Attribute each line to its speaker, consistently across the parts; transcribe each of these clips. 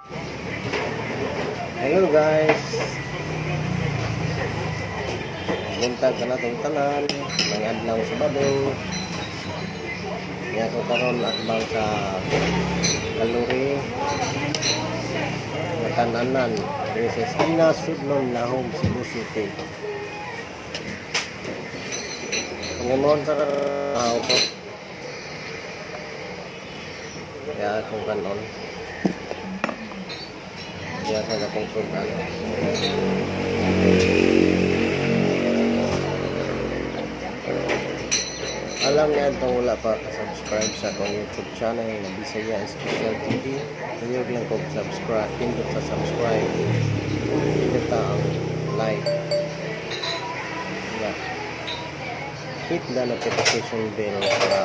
Speaker 1: Hello guys. Buntag ka na itong tanan. May adlaw sa Bado. Kaya ko karon atbang sa Kaluri. Natananan. This is Ina Sudlon Lahom, Cebu City. Panginoon sa tao ko. Kaya kung kanon. Kaya sa akong sudan. Alam niya itong wala pa subscribe sa akong YouTube channel na Bisaya Special TV. Tuyog lang kong subscribe. Pindot sa subscribe. Pindot ang like. Yeah. Hit the notification bell para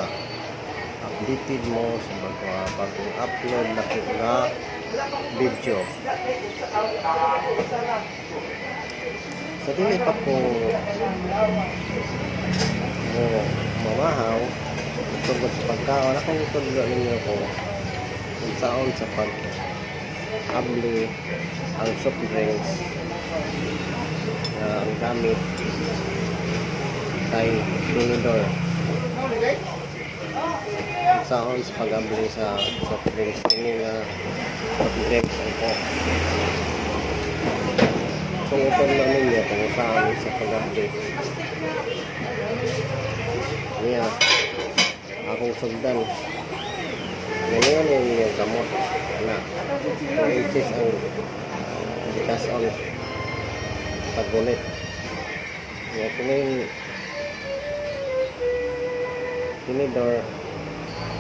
Speaker 1: updated mo sa bagong upload na video. Sa dili pa ko mamahaw tungkol sa pagkaon, akong itulog ninyo ko kung saan sa pag-abli ang soft drinks na ang gamit kay tinidor. Kung saan sa pag-abli sa soft drinks soft drinks ang po. Kung itulog ninyo kung saan sa pag-abli niya akong sugdan ngayon yung gamot na which is ang bitas on paggunit nga kuning tinidor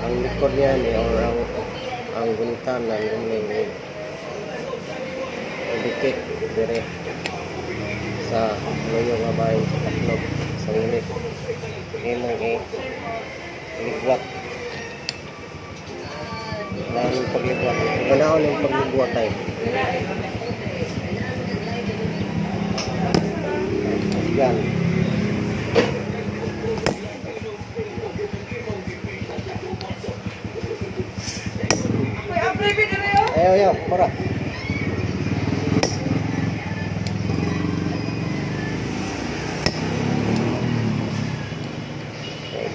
Speaker 1: ang likod niya or ang gunitan ng kuning dikit dire sa loyo ngabay tatlog sa ngunit imong ligwat lang pagligwat panahon ng pagligwat tayo yan ayo para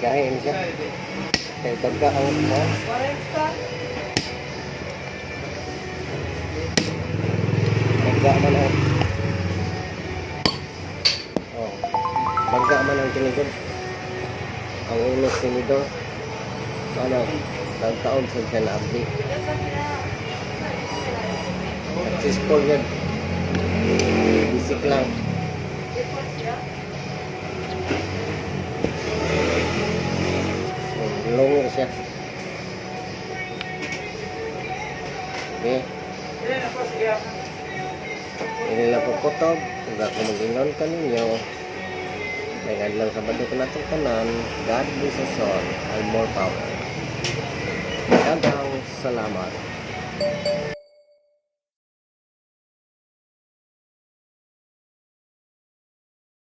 Speaker 1: gahin siya kaya baga ang mo baga man ang tinidor ang ulos tinidor ano taon sa siya na abli successful yun basic lang lungir siya. Okay. Ini lang po kutob. Kung ako mag-ingon ka ninyo, may adlang sa Bado ko na itong tanan, God bless us all, and more power. Dagang salamat.